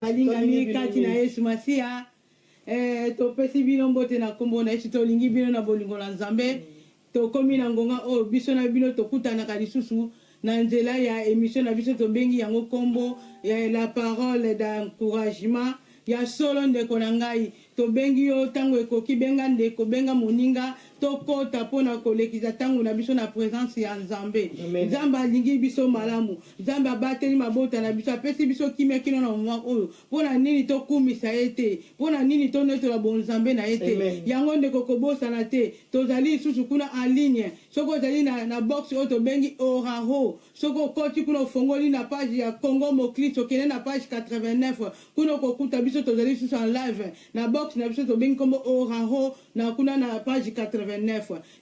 Alingami kati na Yesu Masia to pesi bino mbote na kombo na Yesu to lingi bino na bolingo na Nzambe to komi na ngonga o biso na bino to kutana ka lisusu na nzela ya émission na biso to bengi yango kombo ya la parole d'encouragement ya solo ndeko na ngai to bengi yo tango ekoki benga ndeko benga moninga to kota pona kolekisa tango na biso na présence ya Nzambe. Nzambe alingi biso malamu, Nzambe abateli mabota na biso apesi biso kimia kino na mwa oyo pona nini to kumisa ete pona nini to neto la bon Nzambe na ete yango ndeko kobosa na te tozali susu kuna en ligne soko zali na box oyo to bengi oraho soko koti kuna fongoli na page ya Congo Mokristo kene na page 89 kuna kokuta biso tozali susu en live na box na biso to bengi kombo oraho na kuna na page 89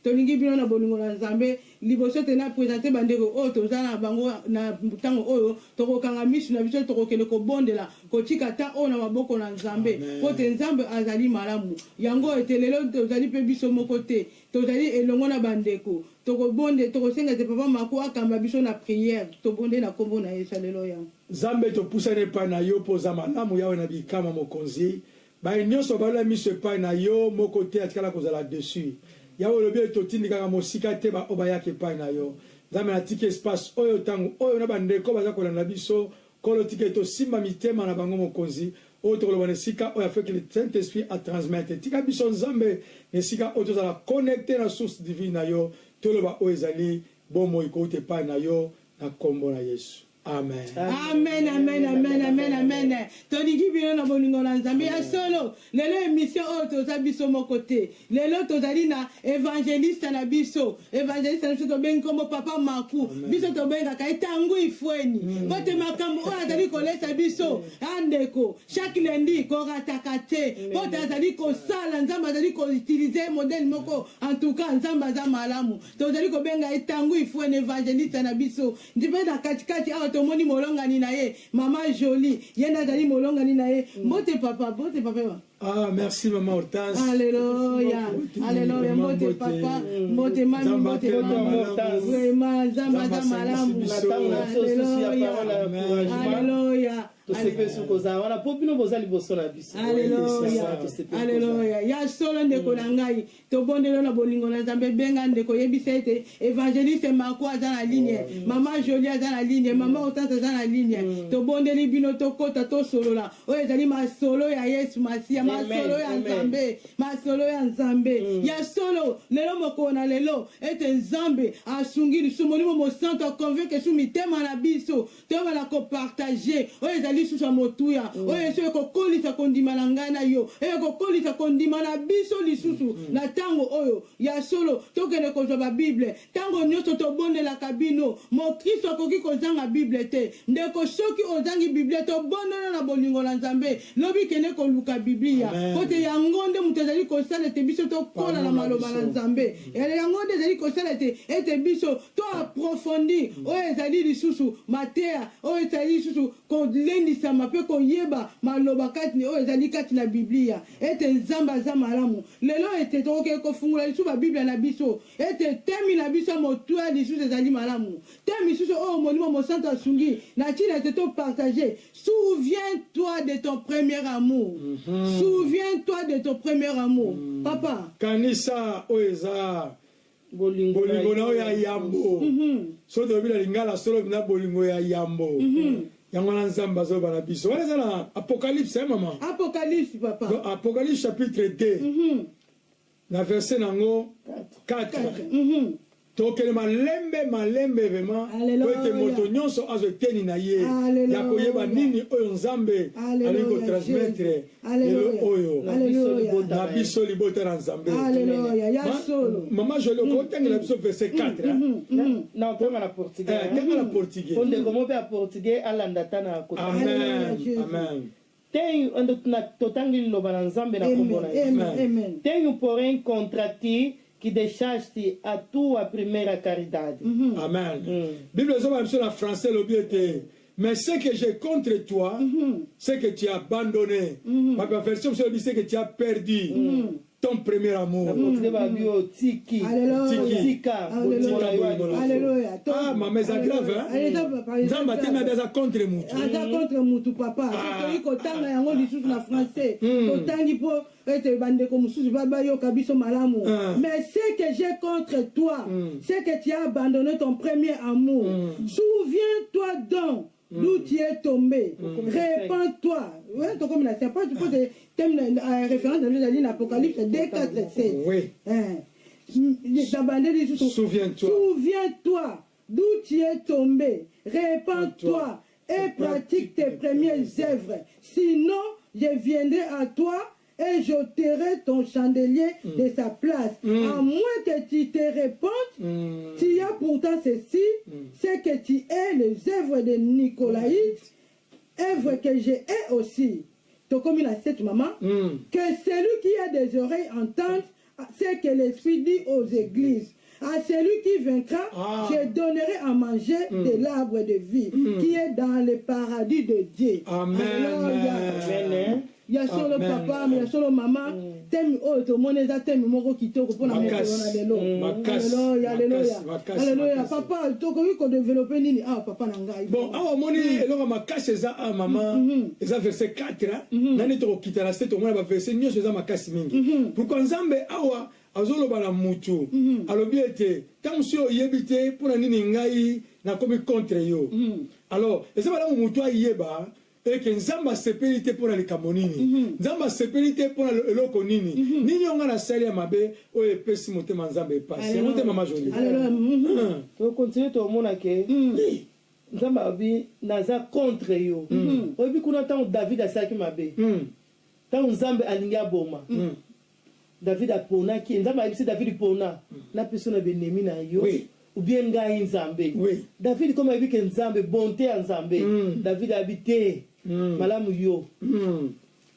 to lingi bino na bolingo na Nzambe liboso te na présenter bandeko oyo tozala bango na tango oyo tokokanga misu na biso tokokende kobondela kotika ta oyo na maboko na Nzambe pote Nzambe azali malamu yango etelelo tozali pe biso moko te tozali elongo na bandeko tokobonde tokosenga te papa mako akamba biso na prière tobonde na kombo na Yesu haleluya Nzambe topusane pa na yo poza malamu yawe na bikama mokonzi ba nyonso bala miso pa na yo moko te atikala kozala dessus yawe lobi totindi kaka mosika te ba obayake pa na yo Nzambe na tike espace oyo tango oyo na bandeko baza kolanda biso kolo tike to simba mitema na bango mokonzi oyo tokoloba nesika oyo afin que le Saint-Esprit a transmettre tika biso Nzambe nesika oyo tozala connecté na source divine na yo toloba oyo ezali bomo ikoute pa na yo na kombo na Yesu. Amen. Amen, amen, amen, amen, amen. Tonigi bino na bolingo na Nzambe ya solo. Lelo émission o toza biso mokote. Lelo tozali na évangéliste na biso. Évangéliste na biso to bengi kombo papa Maku. Biso to benga ka etangu ifweni. Bote makambo o azali kolesa biso. Andeko. Chaque lundi ko rataka te. Bote azali ko sala Nzambe azali ko utiliser modèle moko. En tout cas Nzambe azali malamu. Tozali ko benga etangu ifweni évangéliste na biso. Ndibe na katikati tomoni molongani na ye mama Jolie yenda zali molongani na ye mbote papa Ah merci maman Hortense alléluia alléluia mbote papa mbote mami mbote mama vraiment Nzambe malamu alléluia alléluia ya solo ndeko na ngai tobondelo na bolingo na Nzambe benga ndeko yebisa ete évangéliste Mako aza na ligne mama Jolie aza na ligne mama Hortense aza na ligne tobondeli bino tokota tosolola oyo ezali masolo ya Yesu Masia masolo ya Nzambe masolo ya Nzambe ya solo lelo moko na lelo ete Nzambe asungi lisumoni mo santo convaincre su mitema na biso toba la kopartager oyo ezali susu motuya oyo so kokolisa kondima na ngai na yo kokolisa kondima na biso lisusu na tango oyo ya solo tokende kozwa ba Bible tango nyonso tobondela kabino mo Kristo akoki kozanga Bible te ndeko soki ozangi Bible to bondela na bolingo na Nzambe lobi kende koluka Biblia kote yango nde mutazali kosala te biso to kola na maloba na Nzambe yango nde ezali kosala te ete biso to approfondir oyo ezali lisusu matea oyo ezali lisusu kolendisa mape koyeba maloba kati oyo ezali kati na Biblia ete Nzambe aza malamu lelo ete toke kofungula lisusu ba Biblia na biso ete temi na biso motua lisusu ezali malamu temi lisusu oyo molimo mosanto asungi na tina ete to partager souviens-toi de ton premier amour souviens-toi de ton premier amour papa kanisa oeza bolingo na oya yambo so to bila lingala solo na bolingo ya yambo yango na Nzambe azoba na biso wana zana Apocalypse maman Apocalypse papa donc, Apocalypse chapitre 2 na verset nango 4 tokele malembe vraiment kote moto nyonso azoteni na ye ya koyeba nini oyo Nzambe ali ko transmettre lelo oyo na biso libota na Nzambe ya solo mama Jolie ko tengela biso verset 4 na tonga la portugais onde komo pe portugais alanda tana ko amen tenho na totangi liloba na Nzambe na kombo na Yesu tenho porém contra ti que deixaste a tua primeira caridade. Amen. Bible dit en français le bien mais ce que j'ai contre toi, c'est que tu as abandonné. Ma version c'est que tu as perdu. ton premier amour. Tiki. Alléluia. Ah, maman, c'est grave, hein? Nzamba tena daza contre mutu. Aza contre mutu, papa. Soki kotanga yango lisusu na français. Kotangi po ete bandeko mususu bayoka biso malamu. Mais ce que j'ai contre toi, c'est que tu as abandonné ton premier amour. Souviens-toi donc d'où tu es tombé. Répands-toi. Ouais, donc comme il a pas, tu peux te référence dans l'Apocalypse 2, 4, 7. Oui. Souviens-toi. Souviens-toi d'où tu es tombé. Répands-toi et pratique tes premières œuvres. Sinon, je viendrai à toi et j'ôterai ton chandelier de sa place. À moins que tu te répandes, tu as pourtant ceci, c'est que tu aies les œuvres de Nicolaïte, œuvres que j'ai aussi. Donc, comme il a cette maman, que celui qui a des oreilles entende, c'est que l'Esprit dit aux églises. À celui qui vaincra, je donnerai à manger de l'arbre de vie qui est dans le paradis de Dieu. Amen. Amen. Il y a solo papa, il y a solo maman. Temi oh to moneza temi moko kitoko pona mekona lelo. Alléluia, alléluia. Alléluia. Papa to ko développer nini papa na ngai. Bon, moni eloko makasi eza maman, eza verset 4 nani to kitala c'est to mona ba verset nyo eza makasi mingi. Pourquoi Nzambe awa azoloba na mutu alobi ete tant si oyebite pona nini ngai na komi contre yo. Alors, eza bala mutu ayeba et que Nzamba sepelite pour la kamonini. Nzamba sepelite pour l'eloko nini. Nini on a la salle mabe o e pesi monte Nzamba passe. C'est monte maman jolie. On continue tout le monde que Nzamba bi naza contre yo. Obi kuna tant David a saki mabe. Tant Nzamba alinga boma. David a pona ki Nzamba a David pona na personne benemi na yo. Ou bien ngai Nzambe. David comme a dit que Nzambe bonté en Nzambe. David habité malamu yo.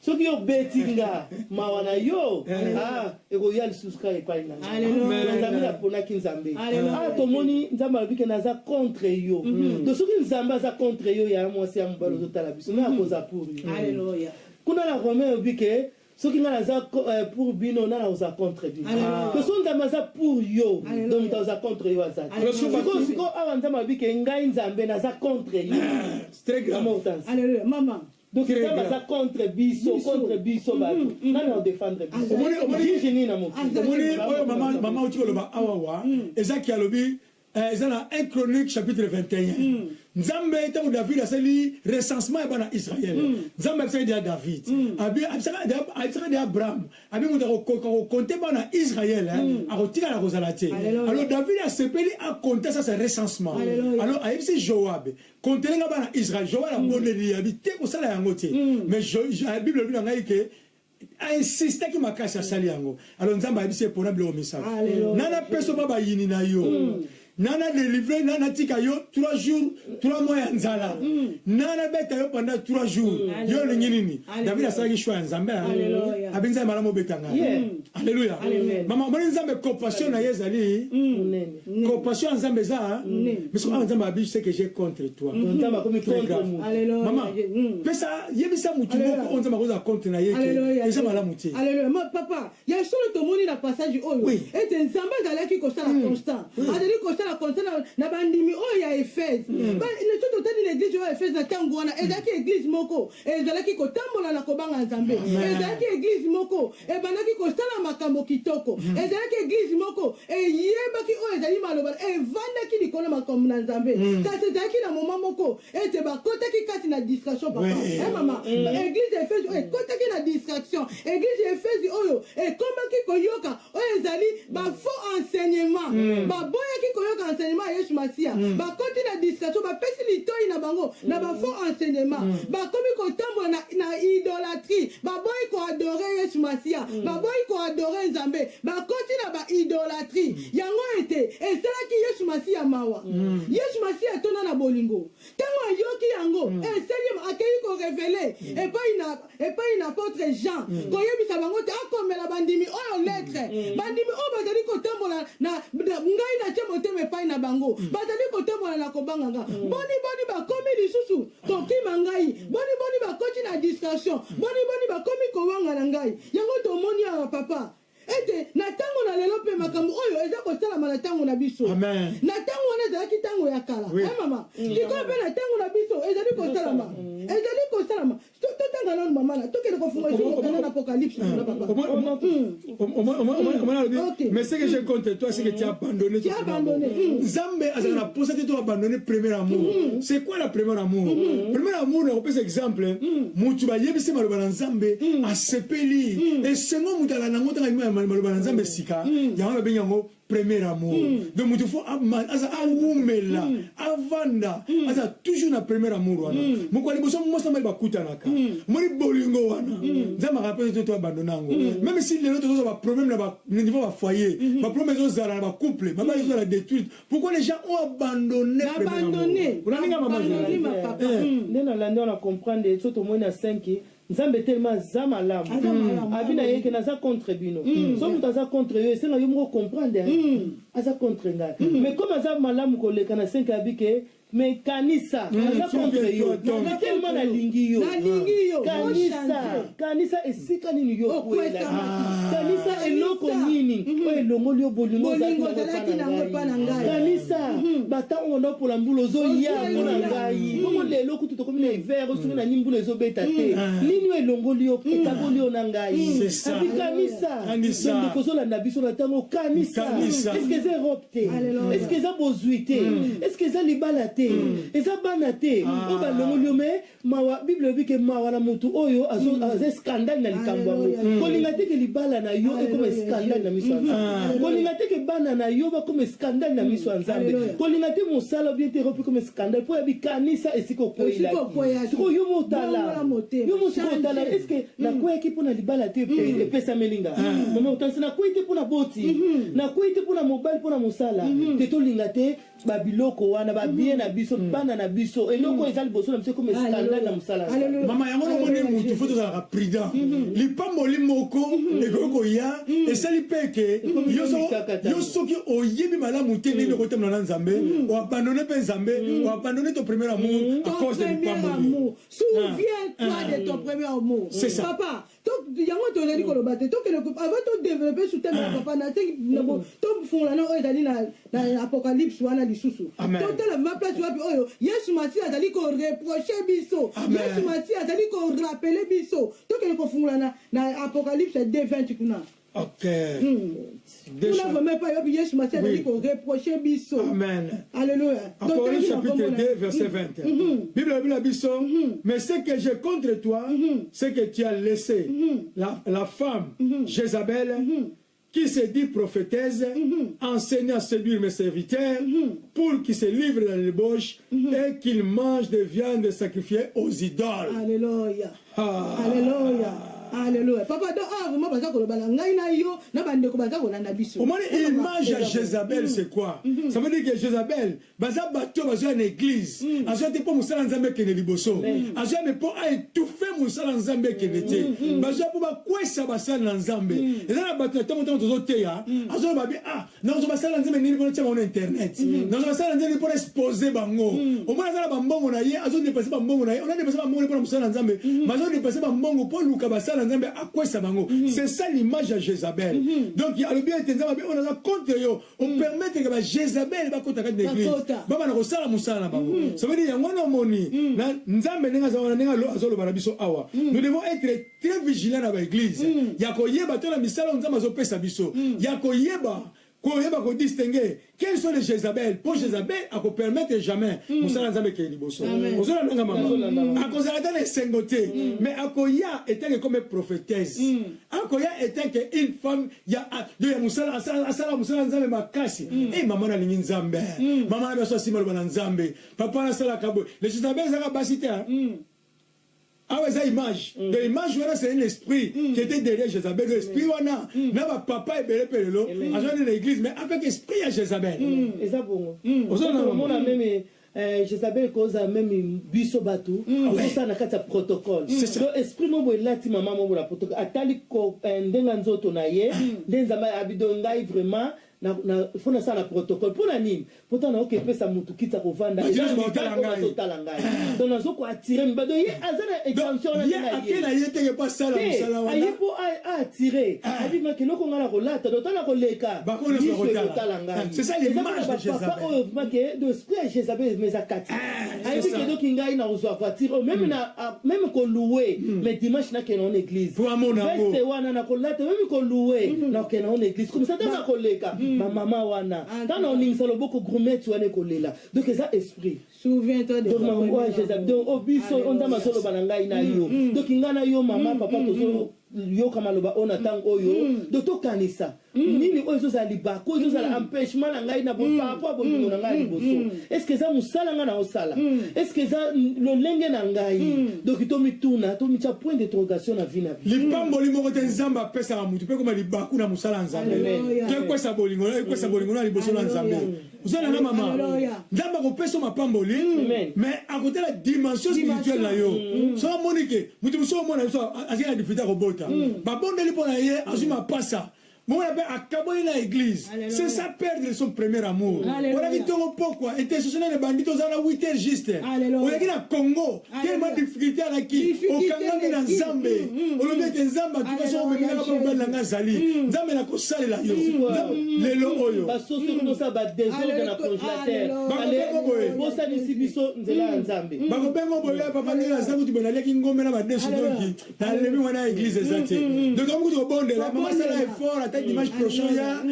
So ki yo betinga mawana yo. Ego yali suska e pa ina. Alléluia. Nzambe la pona ki Nzambe. To moni Nzambe a dit que naza contre yo. Donc so ki Nzambe za contre yo ya mwasi ya mbalo zo tala biso na koza pour yo. Alléluia. Kuna la Romain dit que ce qui est pour Bino, on a contre Bino. Que sont des pour yo, donc on a contre yo. Alors, si on a dit que Ngai Nzambe n'a contre yo, c'est très grave. Alléluia, maman. Donc, c'est ça contre Biso, on défendre Biso. Maman, tu vois, Awawa, Ezaki Alobi, ils ont 1 Chronique chapitre 21. Nzambe tant David a sali recensement bana Israël. Nzambe a dit à David, a Abraham, a dit on compter bana Israël a retirer la rosalate. Alors David a sepeli a compter ça c'est recensement. Alors a dit Joab, compter bana Israël, Joab a bonné habité ko sala yangote. Mais la Bible lui a dit que a insisté que ma casse a sali yango. Alors Nzambe a dit c'est pour le message. Nana peso baba yini na yo. Nana délivré, nana tika yo 3 jours, 3 mois en zala. Nana beta yo pendant 3 jours. Yo le nini. David a sagi choix en Nzambe. Alléluia. Abenza malamo betanga. Alléluia. Maman, mon Nzambe compassion na yezali. Compassion en Nzambe za. Mais ce Nzambe abi c'est que j'ai contre toi. Nzambe comme contre moi. Alléluia. Maman, pesa yebisa mutu moko Nzambe koza contre na yeke. Eza malamu ti. Alléluia. Papa, il y a solo to moni na passage oyo. Et Nzambe zalaki ko sala constant. Adeli ko la constant na bandimi oyo ya Éphèse. Ba ne tout autant l'église ya Éphèse na tango wana ezaki église moko ezalaki kotambola na kobanga Nzambe. Ezalaki église moko e banaki ko sala makambo kitoko. Ezalaki église moko e yebaki oyo ezali maloba e vandaki likolo makambo na Nzambe. Kasi ezalaki na moment moko ete bakotaki kati na distraction papa. Mama, église Éphèse e kotaki na distraction. Église Éphèse oyo e komaki koyoka oyo ezali ba faux enseignement. Ba boyaki koyoka enseignement à Yesu Masia. Ba koti na distraction ba pesi litoi na bango na ba faux enseignement. Ba komi ko tambo na idolâtrie. Ba boy ko adorer Yesu Masia. Ba boy ko adorer Nzambe. Ba koti na ba idolâtrie. Yango ete esalaki Yesu Masia mawa. Yesu Masia tona na bolingo. Tango yoki yango esali akei ko révéler et pas une apôtre Jean. Ko yebisa bango te akomela bandimi oyo lettre. Bandimi o bazali ko tambola na ngai na chemo teme pai na bango bazali kotambola na kobanga nga boni bakomi lisusu kokima ngai boni bakoti na distraction boni bakomi kowanga na ngai yango tomoni awa papa ete na tango na lelo pe makambo oyo eza kosalama na tango na biso Amen. na tango wana ezalaki tango ya kala mama likoyo mpe na tango na biso ezali kosalama totanga nano mama na tokende kofunga ezokokana na apocalypse na papa mais ce que j'ai contre toi c'est que tu as abandonné Nzambe azala na posa te to abandonner premier amour c'est quoi la premier amour premier amour na kopesa exemple mutu ba yebisi maloba na Nzambe asepeli et sengo mutala nango tanga maloba na Nzambe sika yango ba benyango premier amour donc mutu faut asa awumela avanda asa toujours na premier amour wana mukwa liboso mosa mai bakutanaka moni bolingo wana Nzambe rappelle to abandonner ngo même si les autres ont des problèmes na niveau ba foyer ba problème zo zala ba couple maman ils ont la détruite pourquoi les gens ont abandonné nena la ndona comprendre et tout au moins na 5 Nzambe tellement zamalamu abina yeke naza contre bino so mutu aza contre yo esenga yo moko comprendre aza contre ngai mais comme aza malamu koleka na 5 abike mais kanisa aza contre yo tellement nalingi yo kanisa esika nini yo kwela kanisa eloko nini oyo elongoli yo bolingo ozalaki na ngai kanisa bata ono pola mbula ozoya mpona ngai bongo lelo kutu tokomi na hiver osoki na nimbula ezobeta te nini oyo elongoli yo etaboli yo na ngai abi kanisa ndeko ozolanda biso na ntango kanisa eske eza europe te eske eza bozwi te eske eza libala te eza bana te oyo balongoli yo me mawa bible ebi ke mawa na motu oyo aza scandale na likambo yango kolinga te ke libala na yo ekoma scandale na miso ya Nzambe kolinga te ke bana na yo bakoma scandale na miso ya Nzambe kolinga te mosala bien te ropi comme scandale po ya bikanisa esika okoyelaki siko yo motala eske nakweyaki mpo na libala te epesameli nga mama otanisi nakwei te mpo na boti nakwei te mpo na mobali mpo na mosala te tolinga te babiloko wana babie na biso bana na biso eloko eza liboso na biso comme scandale na mosala mama yango nomoni mutu fo tozalaka prudent lipamboli moko ekokoya esali peke yo soki oyebi malamu te ndenge kotambola na Nzambe oabandone mpe Nzambe oabandone ton premier amour à cause de lipamboli. Souviens-toi de ton premier amour. C'est ça. Papa, yango tozali koloba te avant to développer sous thème ya papa na to fungula na oyo ezali na apocalypse wana lisusu totala ma place wapi oyo Yesu Masi azali ko reprocher biso Yesu Masi azali ko rappeler biso tokende kofungula na apocalypse 2:20 kuna. Ok. Nous n'avons même pas eu Yesu Masi azali ko reprocher biso. Amen. Alléluia. Apocalypse chapitre 2 verset 20. Bible biso mais ce que j'ai contre toi c'est que tu as laissé la femme Jézabel qui se dit prophétesse, enseigne à séduire mes serviteurs pour qu'ils se livrent dans les débauches et qu'ils mangent des viandes sacrifiées aux idoles. Alléluia. Alléluia. Alléluia. Papa, vraiment, parce que l'image à Jézabel, c'est quoi? Ça veut dire que Jézabel, baza bateau, baza une église. Azo te po musala nzambe kene liboso. Azo me po a étouffé musala nzambe kene te. Baza po ba kwesa basala nzambe. Et là bateau tant tant tozo te ya. Azo ba bi non zo basala nzambe ni po tshama na internet. Non zo basala nzambe po exposer bango. Au moins za ba mbongo na ye, azo dépasser ba mbongo na ye. On a dépassé ba mbongo pour musala nzambe. Bazo dépasser ba mbongo pour luka basala. C'est ça l'image de Jézabel. Donc il y a le bien on a contre yo, on permet que Jézabel va contre l'église. Baba na kosala musala bango. Ça veut dire yangwana moni na nzambe nenga zawana nenga lo azolo barabiso awa. Nous devons être très vigilants dans l'église. Yakoyeba to na misala nzambe azopesa biso. Yakoyeba koyeba ko distinguer quels sont les Jézabel. Pour Jézabel à ko permettre jamais musala nzambe ke liboso. Ozola nanga mama. A cause de les sengoté mais akoya était comme prophétesse. Akoya était que une femme ya musala asala musala nzambe makasi. Eh maman na lingi nzambe. Maman na so simalo na nzambe. Papa na sala kabo. Les Jézabel zaka basité. Ah ouais, ça image. De l'image, c'est un esprit qui était derrière Jézabel. L'esprit, on a papa et bébé Pélélo, à joindre l'église, mais avec l'esprit à Jézabel. Et ça, bon. On a même Jézabel cause même biso batou. Ça n'a qu'à protocole. Donc, esprit, mon boy, là, maman, mon boy, la protocole. Atali ko ndenga nzoto na ye, ndenzama abidongai vraiment. fona ça na protocole pour la nini pourtant na ok pesa mutu kita kovanda totala ngai donc nazo ko attirer mi bado ye azana exemption na ye akela ye te pas sala musala wana ayi po a attirer abi ma kilo ko ngala ko lata totala ko leka totala ngai c'est ça l'image de Jézabel oh ma ke de esprit Jézabel mais akati ayi ke do kingai na uzo attirer même ko louer mais dimanche na ke na église pour mon amour veste wana na ko lata même ko louer na ke na église comme ça na ko leka ma maman wana tant on ning salo beaucoup gourmet tu ane kolela donc ça esprit souviens-toi de maman Jézabel donc obiso on da masolo bananga ina yo donc ngana yo mama papa tozo yo kama loba on attend oyo donc to kanisa nini oyo za liba ko za empêchement na ngai na bon par rapport à bon na ngai boso est-ce que ça musala ngana osala est-ce que ça lo lenge na ngai donc to mituna to micha point d'interrogation na vie na vie lipamboli moko te nzamba pesa ka mutu pe koma libaku na musala nzambe ke kwesa bolingo na liboso na nzambe uzana na mama nzamba ko pesa mapamboli mais à côté la dimension spirituelle na yo so monike mutu so mona so azina difita ko bota ba bondeli pona ye azuma pasa moi à la église c'est ça perdre son premier amour on a dit pourquoi institutionnel bandit aux à 8h juste on a dit la Congo tellement difficulté à qui au Kangami na Nzambe on le met Nzamba tu vas sur me na pas la ngazali Nzambe na ko sale la yo lelo oyo ba so so ça ba désordre na congélateur bo ça ni sibiso nzela Nzambe ba ko bengo boya papa ni la zangu tu bonale ki ngombe na ba desu doki na lebi wana église exacte donc comme tu bonde la maman ça est fort dimanche prochain ya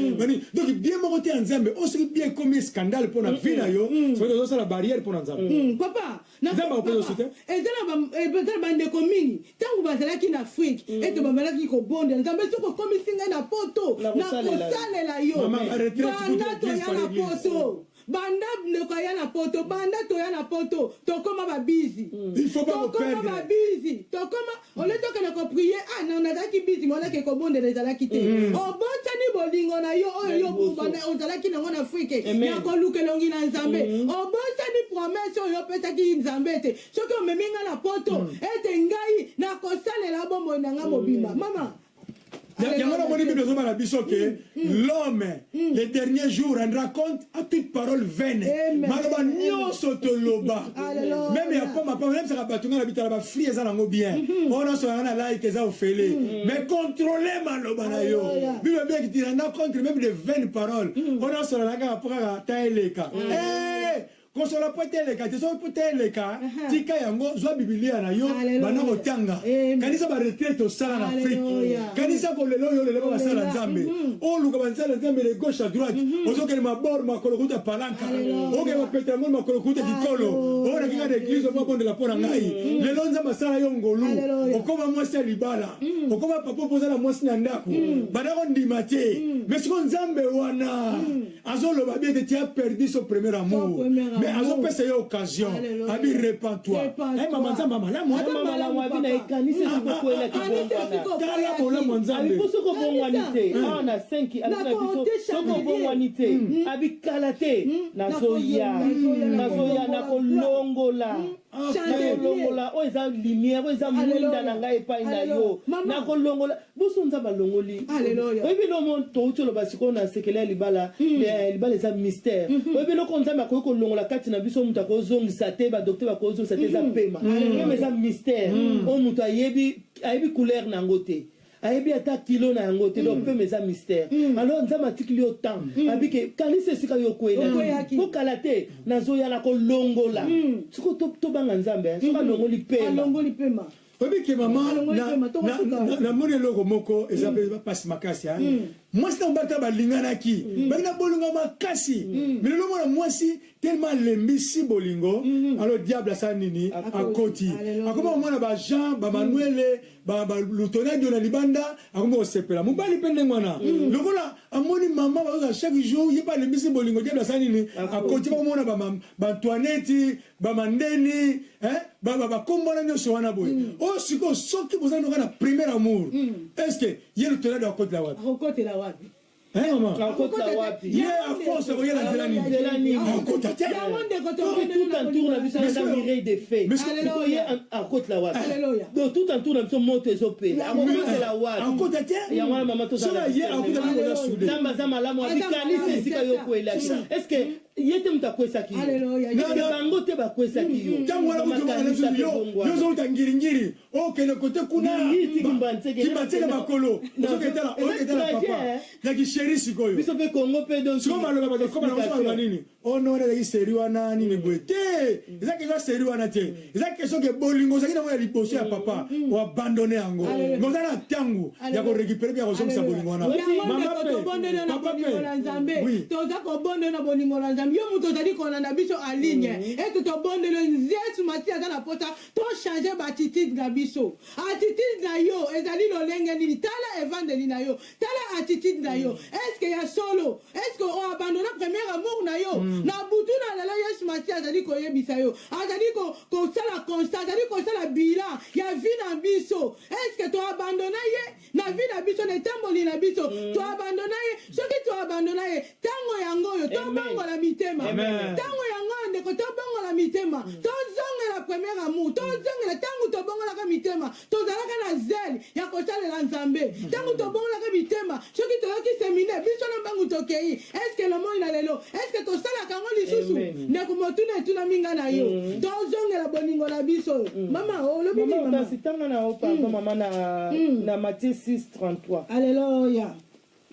donc bien mokote Nzambe aussi bien comme scandale pour la vie na yo c'est ça la barrière pour Nzambe papa na Nzambe ko soutien et dans la bande commune tangu bazala ki na Afrique et to bamala ki ko bonde Nzambe soko komi singa na poto na kosale la yo banda to ya na poto banda ndeko ya na poto banda to ya na poto tokoma babizi il faut pas perdre babizi tokoma on le toka na ko prier na na ki bizi mona ke ko bonde rezala ki te obotani bolingo na yo oyo yo banda ozala ki na ngona Afrique ya ko lukelongi na Nzambe obotani promesse oyo peta ki Nzambe te soki o meminga na poto ete ngai na ko salela bombo na nga mobimba mama l'homme les derniers jours rendra compte à toute parole vaine maloba nyonso toloba même ya poma poma même ça batunga na bitala ba free eza nango bien on a so na like eza ofele mais contrôler maloba na yo bible bien qui rend compte même de vaines paroles on a so na ka pour ta eleka konsola pote les cas so pote les cas tika yango zo biblia na yo bana kotanga kanisa ba retraite au sala en Afrique kanisa ko lelo yo lelo ba sala Nzambe o luka ba sala Nzambe de gauche à droite ozo ke mabor makolo kuta palanka o ke ba petra mo makolo kuta kikolo o na kinga de église o bonde la pona ngai lelo Nzamba sala yo ngolu o koma mwasi libala o koma papa poza la mwasi na ndako bana ko ndimate mais ko Nzambe wana azolo ba bien que tu as perdu son premier amour mais azo pesa yo occasion abi repens-toi maman Nzamba malamu abi na ekanisa sikokwela kibonga tala bola Nzambe abi poso ko bongwanite na 5 ala biso soko bongwanite abi kalate nazoya na kolongola nakolongola o eza lumière o eza mwinda na ngai epai na yo nakolongola boso Nzamba longoli oyebi lomo touti oloba sikoyo na sekele libala eza mystère oyebi loko Nzambe akoki kolongola kati na biso mutu akozongisa te badokter bakozongisa te eza pema meme eza mystère o mutu ayebi couleur na yango te ayebi ata kilo na yango te donc pema eza mystère alors Nzambe atikili yo temps abike kanisa esika yo kwela kokala te nazoya na kolongola siko tobanga Nzambe soki alongoli pema obi ke mama na moni eloko moko eza pasi makasi mwasi na mbata balinganaki balina bolonga makasi mais lelo mwana mwasi tellement lembisi bolingo alors diable asa nini akoti akoma mwana ba Jean ba Manuel ba lutonadi na libanda akoma osepela mobali pende mwana lokola amoni mama baza chaque jour yepa lembisi bolingo diable asa nini akoti ba mona ba Antoinette ba Mandeni ba kombona nyoso wana boy o soki bozana na premier amour est-ce que yelo lutonadi akoti la wapi wapi hein maman akota wapi ye a force koyela nzela nini akota te tout en tour na biso na mireille de fait siko ye akota wapi donc tout en tour na biso moto ezopela akota wapi akota te ya mwana mama to sala ye akota mwana sude tamba za malamu abikanisi esika yo kwela est-ce que yete mutakwesaki yo bango te bakwesaki yo tango wana kutoka yo zo utangiri okende kote kuna kimbatseke makolo ozoketala papa na kisheri sikoyo biso pe Kongo pe donc siko maloba bakoma nini onore na kiseri wana nini bwete eza kezo seri wana te eza kezo ke bolingo zaki na moya liboso ya papa o abandonner yango ngoza na tangu ya ko récupérer ya ko somisa bolingo wana mama pe tobondela na bolingo na Nzambe toza ko bondela na bolingo na Nzambe yo muto tali kona na biso en ligne et to bondela Yesu Matia za na pota to changer ba attitude na biso attitude na yo ezali lolenge nini tala evangeli na yo tala attitude na yo est-ce que ya solo est-ce que on abandonne premier amour na yo na butu na la Yesu Matia azali ko yebisa yo azali ko sala constat azali ko sala bilan ya vie na biso est-ce que to abandonne ye na vie na biso ne tamboli na biso to abandonne ye soki to abandonne ye tango yango yo to bango la mitema tango yango ndeko to bango la mitema to zonga la premier amour to zonga tango to bango la mitema to zalaka na zel ya ko sala la Nzambe tango to bango la mitema soki to ki séminaire biso na bango to kei est-ce que le monde na lelo est-ce que to sala kango lisusu ndeko motuna tuna minga na yo to zonga la boningo na biso mama o lo bini mama sitanga na o pardon mama na Matthieu 6:33 alléluia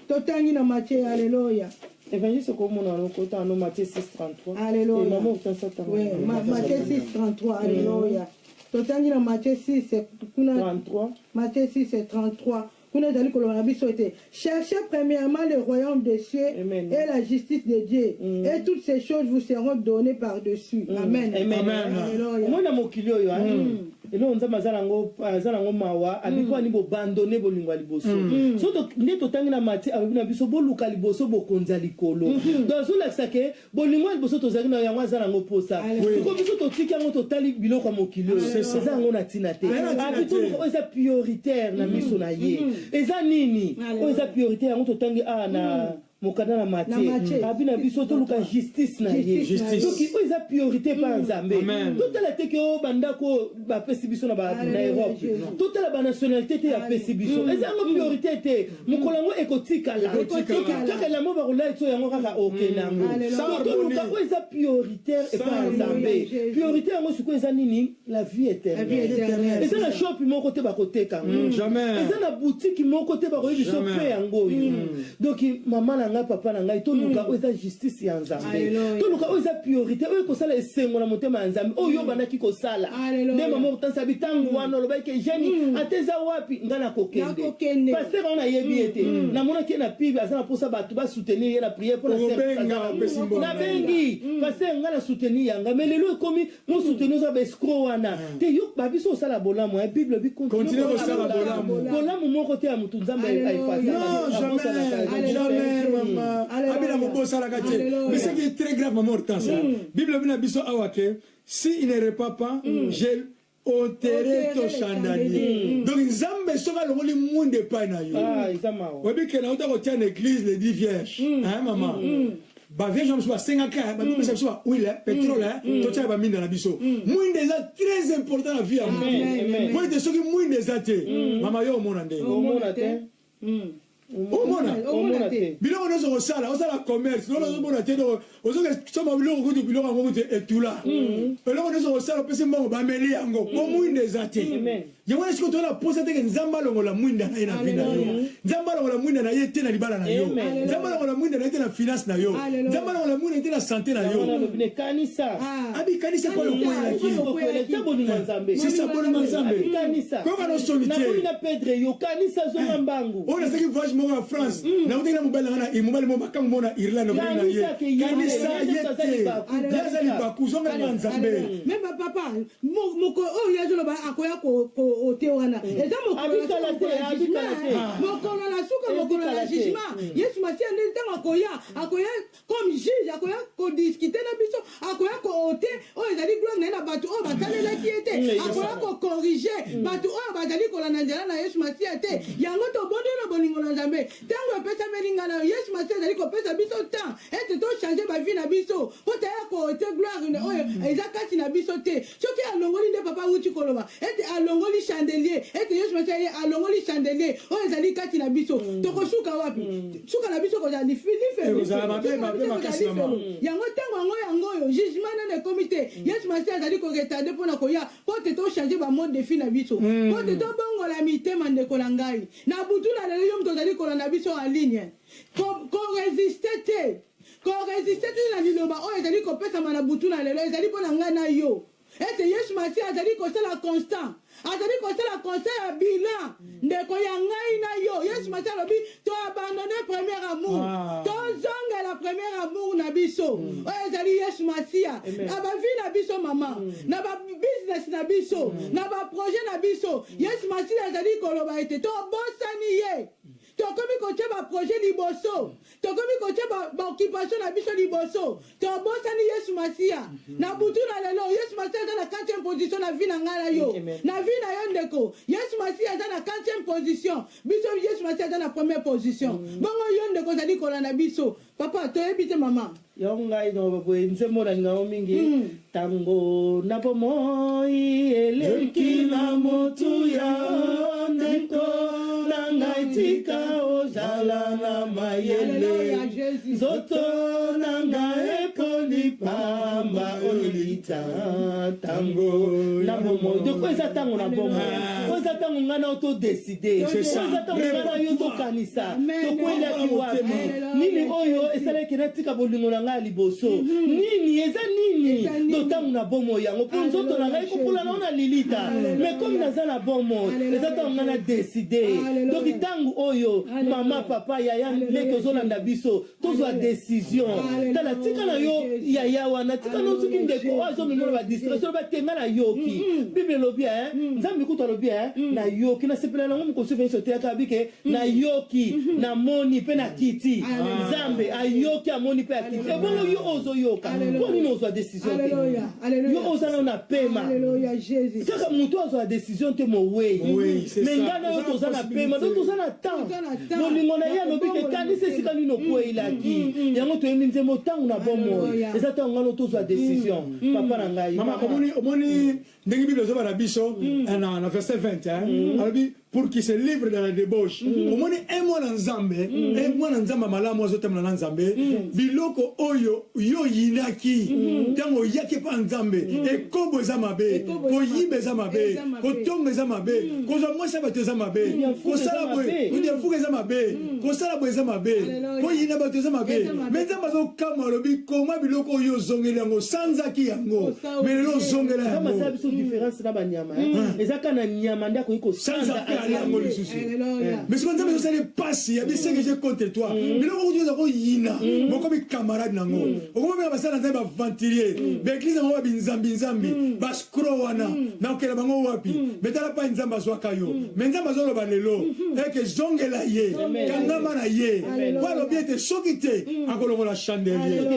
totangi na Matthieu alléluia évangile ko mona no kota no Matthieu 6:33 alléluia maman utasata oui Matthieu 6:33 alléluia totangi na Matthieu 6 kuna 33 Matthieu 6:33 kuna dali ko na biso était cherchez premièrement le royaume des cieux et la justice de Dieu et toutes ces choses vous seront données par-dessus amen alléluia mona mokilio yo elo nzamba azalango mawa abikwa ni bobandone bolingo liboso so to nde totangi na Matthieu abina biso boluka liboso bokonza likolo donc so la sake bolingo liboso tozali na yango azalango posa ko biso totiki yango totali biloko mokilio c'est ça ngo na tina te abito eza prioritaire na miso na ye eza nini eza prioritaire yango totangi na mokanda na Matthieu abina biso to luka justice na ye donc il eza priorité pa Nzambe tout la te ke o bandako ba pesi biso na Europe toute la ba nationalité te ya pesi biso eza ngo priorité te mokolango ekotika la mo ba rola to yango kaka okenango to luka eza prioritaire et pa Nzambe priorité yango siko eza nini la vie éternelle eza na shop moko te ba koteka jamais eza na boutique moko te ba ko biso pe yango donc maman nga papa na ngai to luka oza justice ya Nzambe to luka oza priorité oyo ko sala esengo na motema ya Nzambe oyo banaki ko sala nde mama utansa bitangu wana loba ke jeni ateza wapi ngana kokende pasteur on a yebi ete na mona ke na pibe azana posa batu ba soutenir ye na prière pour la service na bengi pasteur ngana soutenir yanga mais lelo komi mo soutenir za bescro wana te yo babiso sala bolamo ya bible bi continue ko sala bolamo moko te ya mutu Nzambe aifasa jamais abina mobosala kate mais ce qui est très grave maman Hortense bible bina biso awake si il ne repart pas je ôterai ton chandelier donc Nzambe soka longoli monde pa na yo obi ke na uta ko tia l'église les 10 vierges hein maman ba vierge on soit 5 cas ba comme ça soit huile pétrole to tia ba minda na biso monde eza très important la vie amen moi de soki monde eza te mama yo mona ndenge mona te omona biloko nyonso kosala osala commerce lolo ozomona te ozokesoma biloko kutu biloko yango kutu etula eloko nyonso kosala opesi mbongo bameli yango po mwinde eza te yango wana sikoyo toyona posa teke Nzambe alongola mwinda na ye na vi na yo Nzambe alongola mwinda na ye te na libala na yo Nzambe alongola mwinda na ye te na finance na yo Nzambe alongola mwinda na ye te na santé na yo abi kanisa kwa yokwelaki c'est ça bolingo Nzambe koyoka nosoni te oyo nasaki voyage moko ya France nautaki na mobali nanga na mobali moko makambo moko na Irlande na ye kanisa ye te yaza libaku zonga na Nzambe mais papa moko oyo yazoloba akoya ko ote wana eza mokolo na suka ntango mokolo ya jugement yesu masiya nde ntango akoya comme juge akoya kodiskute na biso akoya koote oyo ezali gloire na ye na bato oyo basalelaki ye te akoya kokorige bato oyo bazali kolanda nzela na yesu masiya te yango tobondi na bolingo na nzambe ntango epesameli ngai na yesu masiya ezali kopesa biso temps ete tochange bavi na biso po taya koote gloire oyo eza kati na biso te soki alongoli nde papa wuti koloba ete alongoli chandelier ete yesu masiya ye alongoli chandelier oyo ezali kati na biso tokosuka wapi suka na biso kozala yango ntango yango oyo jugement nene ekomi te yesu masiya azali koretarde mpona koya po te tochange bamode de fi na biso po te tobongola mitema ndeko na ngai na butu na lelo yo moto ozali kolanda biso en ligne koresiste te na liloba oyo ezali kopesama na butu na lelo ezali mpo na ngai na yo ete yesu masiya azali kosala constant azali kosala conseil ya bilan ndeko ya ngai na yo yesu masiya alobi toabandone premier amour tozongela premier amour na biso oyo ezali yesu masiya na bavi na biso mama na babusiness na biso na baprojet na biso yesu masiya azali koloba ete tobosani ye tokomi kotia baprojet liboso tokomi kotia baoccupation na biso liboso tobosani yesu masiya na butu na lelo yesu masiya aza na 4e position na vi na ngai na yo na vi na yo ndeko yesu masiya aza na 4e position biso yesu masiya aza na 1e position bongo yo ndeko ozali kolanda biso papa toyebi te mama yo ngai no boye nzembo na ngao mingi tango na bomoi eleki na motu ya ndeko na ngai tika ozala na mayele nzoto na ngai ekolipamba olita tango na bomoi doko eza tango na bomoi eza tango ngai na otodeside eza tango ngai na yo tokanisa tokwelaki wapi nini oyo esalaki natika bolingo na ngai liboso nini eza nini totango na bomoi yango mpo nzoto na ngai kopola na ona lilita mais comme naza na bomoi eza tango ngai na deside doki tango oyo mama papa yaya leki ozolanda biso tozwa décision tala tika na yo yaya wana tika na osuki ndeko oyo azomemona badistraction batenga na yoki bible elobi nzambe kutu alobi na yoki nasepela nango mokosufi nyonso teyaka bike na yoki na moni mpe na kiti nzambe ayoki amoni mpe akiti ebongo yo ozoyoka mpo nini ozwa décision te yo ozala na pema kaka moto azwa décision te mowei me ngai na yo toza na pema do toza na temps bolingo na ye alobi ke kanisa esika nini okweyelaki yango toyebi nzembo ntango na bomoi eza ntango ngano tozwa décision papa na ngai mama omoni ndenge bible ezoba na biso na verset 20 alobi pour qu'il se livre dans la débauche omoni mwana nzambe mwana nzambe malamu azotambola na nzambe biloko oyo yo yinaki ntango oyaki mpa nzambe ekobo eza mabe koyiba eza mabe kotonga eza mabe kozwa mwasi ya bato eza mabe kosala boye kodefuka eza mabe kosala boye eza mabe koyina bato eza mabe me nzambe azokama alobi koma biloko oyo ozongeli yango sanzaki yango me lelo ozongela yango différence na banyama ezaka na nyama nde akoki kosanza yango lisusu mais soki nzambe ezosala pasi ya bisenge je contre toi biloko kuti oza koyina bokomi camarade nango okomomela basala nzambe baventurier baeglise yango babinzambi bascro wana nakokela bango wapi metala mpa nzambe azwaka yo me nzambe azoloba lelo eke zongela ye kangama na ye po alobi ete soki te akolongola chandelier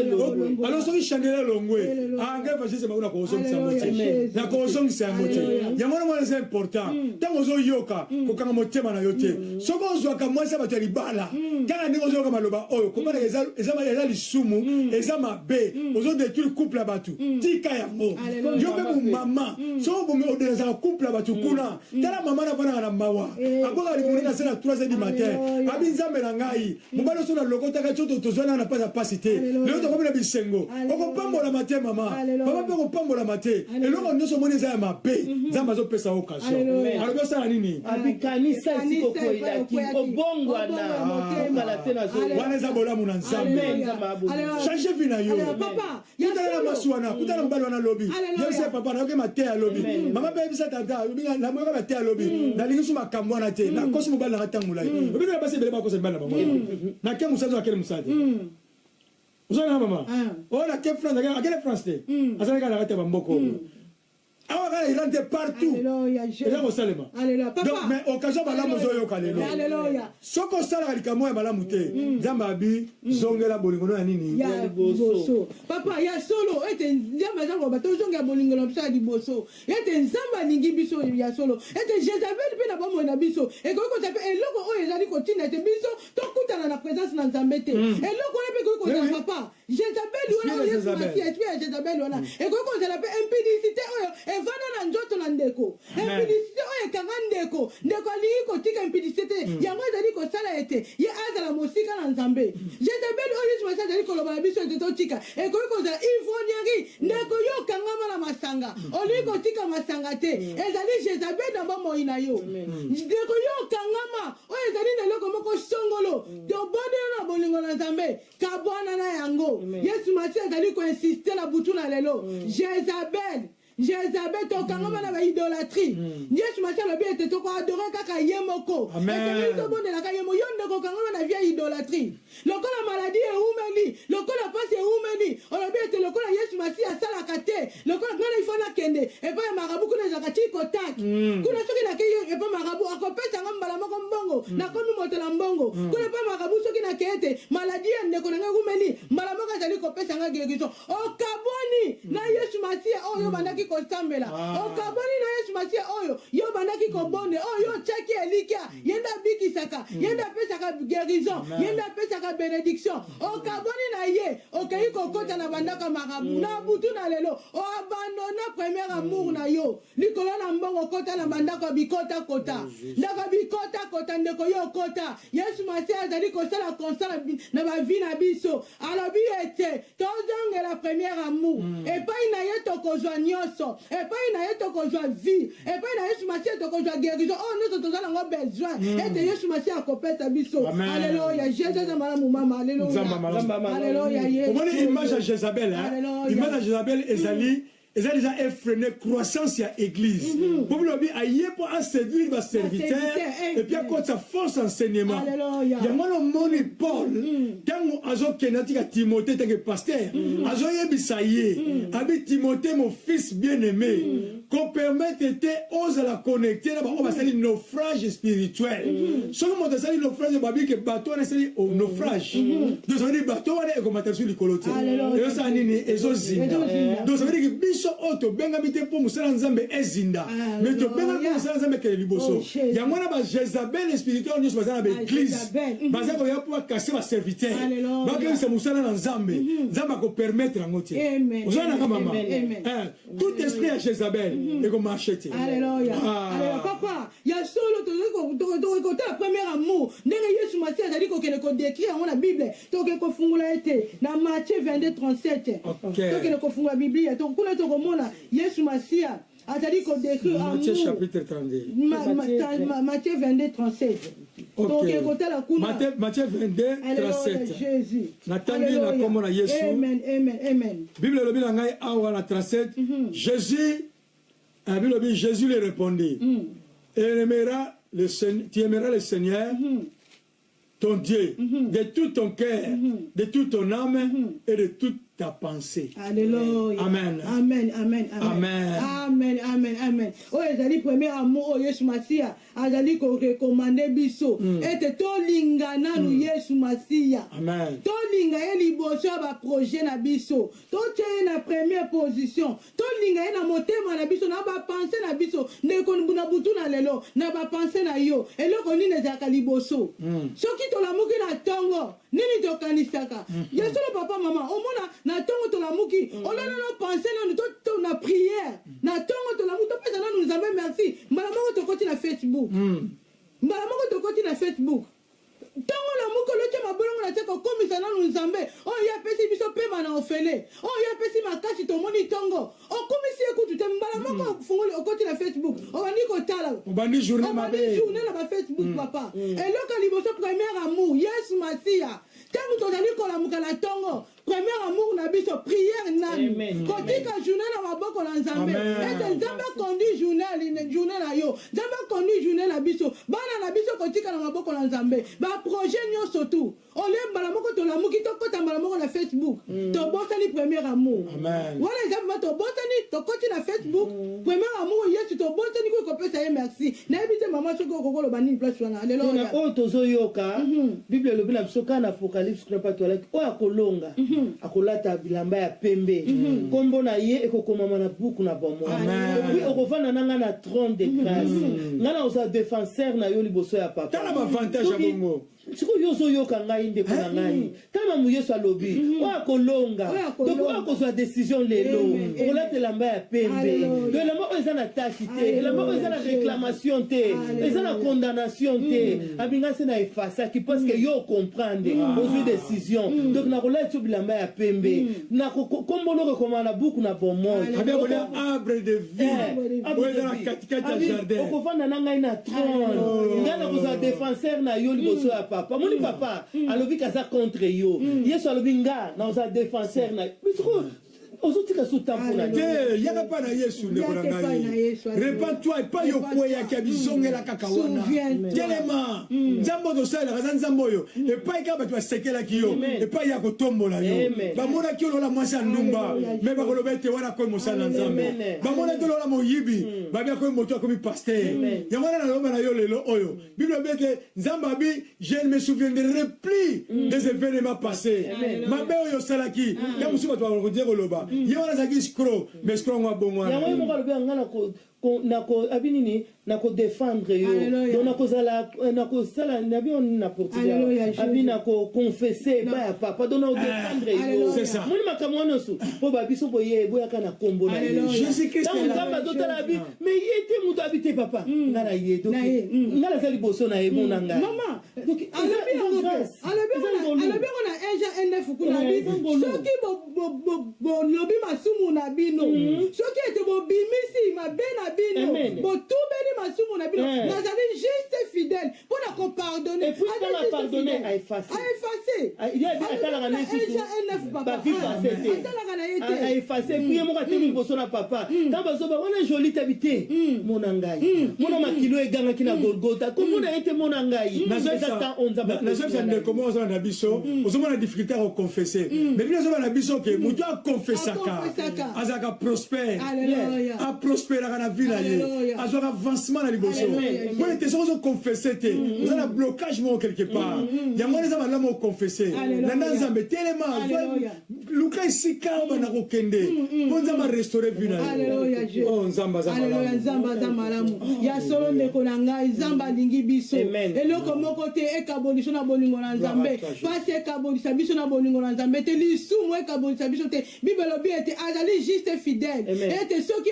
alors soki chandelier elongwe angai vagise bango nakozongisa yango te nakozongisa yango te yango na mwana eza important ntango ozoyoka kokanga motema na yo te soki ozwaka mwasi ya bato ya libala kaka ndenge ozoyoka maloba oyo komanaka eza lisumu eza mabe ozodétruire couple ya bato tika yango yo mpe momama soki odelesaka couple ya bato kuna tala mama navanaka na mawa akoka limongi na se na 3 du matin abi nzambe na ngai mobali oso na lokotaka ti tozwana na pasi ya pasi te lelo tokomi na bisengo okopambolama te mama mama mpe okopambolama te eloko nyonso omoni eza ya mabe nzambe azopesa occasion alobi osala nini abikanisa esika okoyelaki obongwana omala te na zolo wana eza bolamu na nzambe change vi na yo kutana na masi wana kutana na mobali wana lobi yebisa papa nayoki mate ya lobi mama mpe yebisa tata namoyoka mate ya lobi nalingi su makambo wana te nakosi mobali nanga ntango molai obikela basi ebele bakosa mibali na bango nake mosadi akele mosadi ozonga mama oyo nake france akele france te azalaki na kati ya bamboko il rentre partout. Alléluia. Et là, on salema. Alléluia. Donc, mais occasion malamu zoyo kalelo. Alléluia. Soko sala likamo ya malamu te. Zambabi zongela bolingono ya nini? Ya liboso. Papa ya solo ete nzamba zango bato zonga bolingono bisa liboso. Ete nzamba lingi biso ya solo. Ete Jezabel pe na bomo na biso. E ko tape eloko o ezali ko tina te biso to kutana na présence na nzambe te. Eloko na pe ko ta papa. Jezabel wana Yesu mati esprit ya Jezabel wana. E ko zala pe impudicité oyo evana na njoto na ndeko. Impudicité oyo kanga ndeko. Ndeko ali ko tika impudicité. Yango ezali ko sala ete ye azala mosika na nzambe. Jezabel oyo Yesu mati ezali ko loba biso ete to tika. E ko zala ivrognerie. Ndeko yo kanga na masanga. Oli ko tika masanga te. Ezali Jezabel na bomo ina yo. Ndeko yo kanga oyo ezali na loko moko songolo. To bode na bolingo na nzambe. Kabwana na yango. Yesu mati ezali ko insister na butu na lelo. Jezabel tokangama na ba idolâtrie. Yesu mati lobi ete to ko adorer kaka yemoko. Ete to bondela ka yemo yonde ko kangama na vieille idolâtrie. Lokola maladie e umeli, lokola pasi e umeli. Olobi ete lokola Yesu mati asala kate. Lokola ngana ifana kende e pa marabu kuna zakati ko tak. Kuna soki na ke e pa marabu akopesa ngambala moko mbongo na komi motela mbongo. Kuna pa marabu soki na kete maladie ndeko na umeli mbala moko zali ko pesa nga guérison. O kaboni na Yesu mati oyo bandaki ko sambela. O kaboni na Yesu mati oyo yo bandaki ko bonde oyo cheki elikia yenda bikisaka yenda pesa ka guérison yenda pesa ka bénédiction. O kaboni na ye o kei ko kota na bandaka marabu na butu na lelo o abandona premier amour na yo likolo na mbongo kota na bandaka bikota kota ndaka bikota kota ndeko yo kota Yesu mati azali ko sala constant na ba vie na biso alobi ete tozongela premier amour epai na ye tokozwa nyonso epai na ye tokozwa vie epai na Yesu mati tokozwa guérison oh nous tozala ngo besoin ete Yesu mati akopesa biso. Alléluia. Jésus za malamu mama. Alléluia. Alléluia. Comment image à Jezabel image à Jezabel ezali déjà effréné croissance à l'église. Pour le dire, aïe pour séduire ma serviteur et puis à quoi ça force enseignement. Il y a mon moni Paul, quand azo kenati ka Timothée tant que pasteur, azo yebisaye, abi Timothée mon fils bien-aimé, qu'on permette de ose la connecter là on va salir naufrage spirituel. Seulement mon salir naufrage babi que bateau na salir au naufrage. Donc ça veut dire bateau on est comme attention les colotis. Et ça nini ezo zinda. Donc ça veut dire que auto benga mite pour musala nzambe ezinda mais to benga pour musala nzambe kele liboso ya mwana ba Jezabel spirituel nyos bazana ba église bazako ya pour casser ba serviteur ba que c'est musala na nzambe nzamba ko permettre ngoti uzana kama mama tout esprit à Jezabel et ko marcheter. Alléluia. Alléluia. Papa ya solo to côté la première amour ndenge Yesu mati azali ko kele ko décrire dans la Bible to ke ko fungula ete na Matthieu 22:37 to ke ko fungula Bible to kuna to mona Yesu Masia azali ko décrire Matthieu chapitre 32 Matthieu 22:37 donc côté la kuna Matthieu 22:37 Jésus natangi na komona Yesu amen Bible lobi na ngai awa na 37 Jésus Jésus lui répondit tu aimeras le Seigneur ton Dieu de tout ton cœur de toute ton âme et de toute ta pensée. Alléluia. Amen. Amen. Amen. Amen. Amen. Amen. Amen. Oh, ezali premier amour Yesu Masia. Azali ko recommander biso. Ete to lingana nu Yesu Masia. Amen. To linga ye liboso ba projet na biso. To tie na première position. To linga ye na motema na biso na ba penser na biso. Ne ko na butu na lelo na ba penser na yo. Eloko nini ezaka liboso. Soki to lamuki na tongo nini to kanisaka. Yesu le papa mama omona na tongo to lamuki olona no penser na to na prière na tongo to lamuki to pesa na nous avons merci mbala moko to koti na Facebook mbala moko to koti na Facebook tongo lamuki lo tia mabolongo na teko komisa na nous nzambe o ya pesi biso pema na ofele o ya pesi makasi to moni tongo o komisi ekutu te mbala moko fungoli o koti na Facebook o bandi ko tala o bandi journée mabe journée na ba Facebook papa eloko liboso premier amour Yesu Masia tangu tozali kolamuka na tongo premier amour na biso prière nani kotika journée na maboko na nzambe ete nzambe conduit journée na yo nzambe conduit journée na biso bana na biso kotika na maboko na nzambe ba projet nyonso tu olemba na moko to lamuki to kota mbala moko na Facebook to botani premier amour wala nzambe to botani to koti na Facebook premier amour yesu to botani ko kopesa ye merci na ebite mama soko kokolo bani place wana alléluia o tozo yoka bible lobi na biso kana apocalypse kuna pa to like o akolonga akolata bilamba ya pembe kombo na ye ekokomama na buku na bomo puis okovanda nanga na trône de grâce ngana oza défenseur na yo liboso ya papa tala avantage ya bongo siko yozo yoka ngai ndeko na ngai kama mu yesu alobi o akolonga donc o akozwa décision lelo okolata elamba ya pembe donc elamba oyo eza na tâche te elamba oyo eza na réclamation te eza na condamnation te abinga se na efasaki parce que yo comprendre ozwi décision donc nakolata bilamba ya pembe nakokomboloko koma na buku na bomoi arbre de vie oyo eza na katikati ya jardin okovanda na ngai na trône ngai nakozwa défenseur na yo liboso ya papa moni papa alobi kaza contre yo yesu alobi nga na oza défenseur na bisiko ozotika so tampona te yaka pa na yesu ndeko na ngai repens-toi epai yo kweyaki abizongela kaka wana telema nzambe oyo tosalelaka aza nzambe oyo epai kaka bato basekelaki yo epai ya kotombola yo bamonaki olola mwasi ya ndumba me bakoloba ete wana koyi mosala na nzambe bamonaki olola moyibi babi akoyi moto akomi paster yango wana naloba na yo lelo oyo bible obi ete nzambe abi je ne me souviendrai plus des événements passés mabe oyo osalaki ya mosusu bato bakodia koloba ye wana azalaki escro mais escro ngo abongwana yango ye moko alobi yanga nako abinini nako défendre yo donc nakosala nabi on na portugais abi nako confesser ba ya papa donc nako défendre yo moni makambo wana so po babiso boye boyaka na kombo na Jésus Christ donc nzamba dotala abi mais ye te muto habite papa ngala ye donc ngala zali boso na ye mona nga mama donc alabi on a un nef kuna bi soki bo lobi masumu na bino soki ete bo bimisi mabena bino botubeli masumu na bino nazali juste fidèle pour na kopardonner et puis dans la pardonner à effacer il y a atalaka na yesu ba vie passée atalaka na yete à effacer puis mo ka temi boso na papa quand bazoba wana joli tabité mona ngai mona makilo eganga kina Golgotha ko mona ete mona ngai na ça ne comment ça na biso ozomona difficulté à confesser mais bien ça na biso que mutu a confessaka azaka prospère a prospérer na vie na ye azaka avancement na liboso pour ete so confesser te vous avez un blocage mo quelque part yango les aba lamo confesser na nzambe telema luka isika bana ko kende pour nzamba restaurer vie na ye oh nzamba za malamu ya solo ndeko na ngai nzamba lingi biso eloko moko te ekabolisho na bolingo na nzambe pasi ekabolisa biso na bolingo na nzambe te lisumu ekabolisa biso te bible lobi ete azali juste fidèle ete soki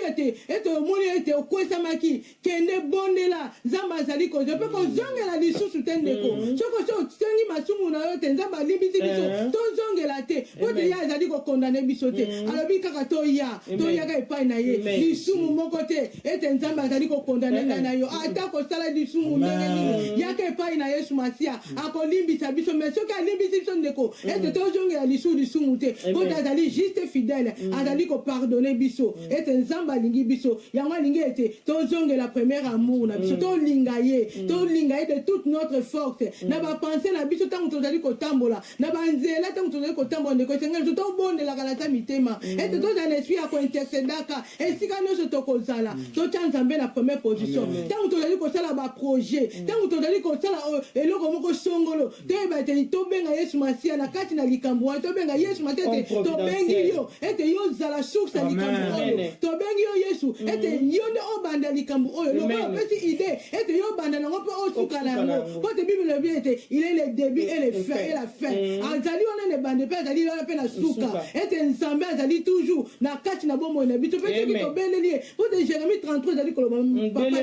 ete omoni ete okwesamaki kende bondela nzambe azali kozwa mpe kozongela lisusu te ndeko soki osengi masumu na yo te nzambe alimbisi biso tozongela te po te ye azali kokondane biso te alobi kaka toyaka epai na ye lisumu moko te ete nzambe azali kokondane ngai na yo ata kosala lisumu ndenge nini yaka epai na yesu masiya akolimbisa biso mais soki alimbisi biso ndeko ete tozongela lisumu te po te azali juste fidèle azali kopardone biso ete nzambe alingi biso yango alingi ete tozongela premier amour na biso tolinga ye de toute notre force na bapense na biso ntango tozali kotambola na banzela ntango tozali kotambola ndeko esengeli biso tobondelaka na ta mitema ete tozala esprit ya kointercedaka esika nyonso tokozala totya nzambe na première position ntango tozali kosala baprojet ntango tozali kosala eloko moko songolo toyeba ete tobenga yesu masiya na kati na likambo wana tobenga yesu masiya ete tobengi yo ete yo ozala source ya likambo oyo tobengi yo yesu ete yo nde obanda likambo oyo lokola opesi ide ete yo obanda nango mpe osuka na yango po te bible ebi ete il est le début et le fin et la fin azali wana na ebande mpe azali wana mpe na suka ete nzambe azali toujours na kati na bomoi na biso mpe soki tobeleli ye po te Jérémie 33 azali koloba papa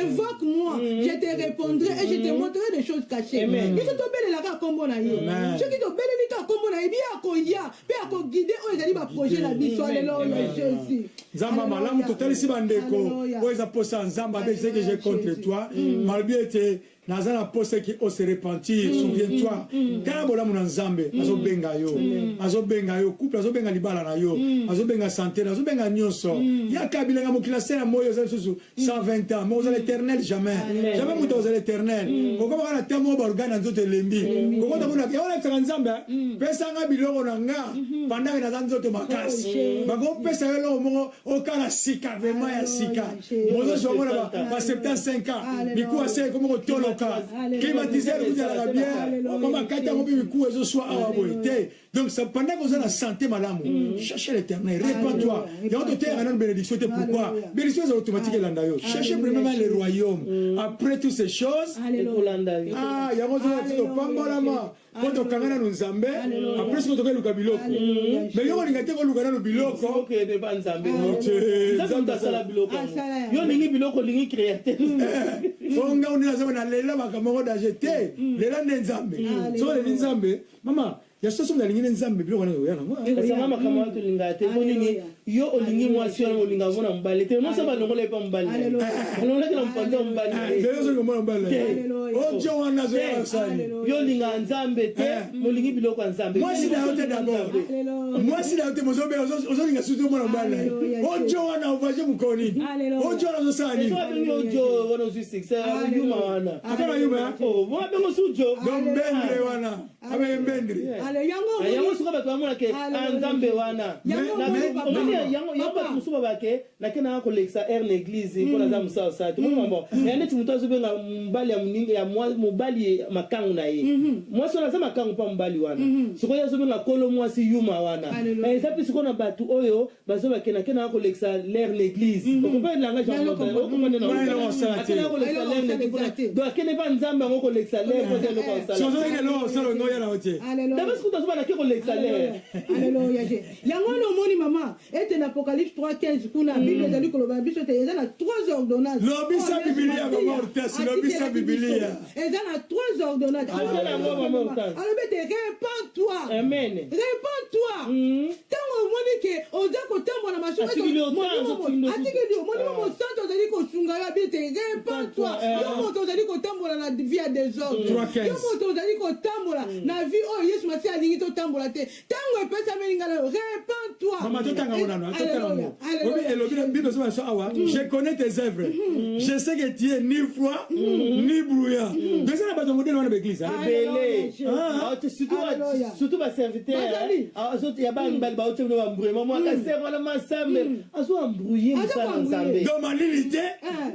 invoque moi je te répondrai et je te montrerai des choses cachées biso tobelelaka kombo na ye soki tobeleli ka kombo na ye bi akoya mpe akogide oyo ezali baprojet na biso aleluya jésus nzamba malamu totalisi bandeko oyo eza posa nzambe abe ezeke je contre toi malobi ete nazana poste qui o se repentir souviens-toi kana bola muna nzambe azobenga yo couple azobenga libala na yo azobenga santé azobenga nyonso ya kabilenga mokila sena moyo za susu 120 ans mais aux l'éternel jamais muto aux l'éternel koko bana tamo ba organe nzoto lembi koko ta mona ya wala tsanga nzambe pesa nga biloko na nga pendant na nzoto makasi bako pesa yo lo mo o kala sika vraiment ya sika mozo so mona ba 75 ans biku ase comme ko toloka climatiser vous à la bière mama kata mo biku ezo soit awa boité donc ça pendant que vous avez la santé madame cherchez l'éternel répands-toi il y a autre terre une bénédiction pourquoi bénédiction est automatique landa yo cherchez premièrement le royaume après toutes ces choses ah il y a mozo to pambola ma quand on kangana nzambe après ce que to luka biloko mais yo linga te ko luka na biloko que ne pas nzambe nzambe sala biloko yo lingi biloko lingi créateur onga on est na lela makamoko d'ajete lela nzambe so le nzambe mama ya soso na lingi nzambe biloko na yo yana ça mama kama to linga te moningi yo olingi mwasi yo olinga mona mbale te mo sa ba longola pa mbale longola ke mpanza mbale yo so ngoma mbale o jowana zo yasani yo linga nzambe te molingi biloko nzambe moi si na yote d'abord moi si na yote mozo be ozo linga suto mona mbale o jowana ovaje mukoni o jowana zo sani so abengo jo wana zo succès yuma wana akana yuma oh mo abengo sujo dombendre wana abe mbendre yango suka bato bamona ke nzambe wana yango musuba bake nakena kolekisa erne église mpona za musala sa tomomambo yaneti mutu azobenga mobali ya moninga ya mobali makangu na ye mwasi wana aza makangu mpa mobali wana sikoyo azobenga kolo mwasi yuma wana eza mpe sikoyo na bato oyo bazobake nakena kolekisa l'erne église okomprendre langage donc akene mpa nzambe yango kolekisa l'ere d'abord sikoyo tazoba nake kolekisa l'ere yango wana omoni mama ete na apocalypse 3:15 kuna bible ezali koloba biso te eza na 3 ordonnances lobisa bibilia mama Hortense lobisa bibilia eza na 3 ordonnances alors bete répands-toi amen répands-toi tango omoni ke oza kotambola masuka atikeli omoni mosantu ozali kosunga yo bete répands-toi yo moto ozali kotambola na vie ya désordre yo moto ozali kotambola na vie oyo yesu masi alingi totambola te tango epesameli ngai nayo répands-toi mama totanga monano je connais tes œuvres je sais que tu es ni froid ni brouillard donc ça na bato modèle wana l'église surtout ba serviteur azoti ya ba mbali ba otelo ba mbrouiller mama ka se wala masambe azo embrouiller musala nzambe donc malilité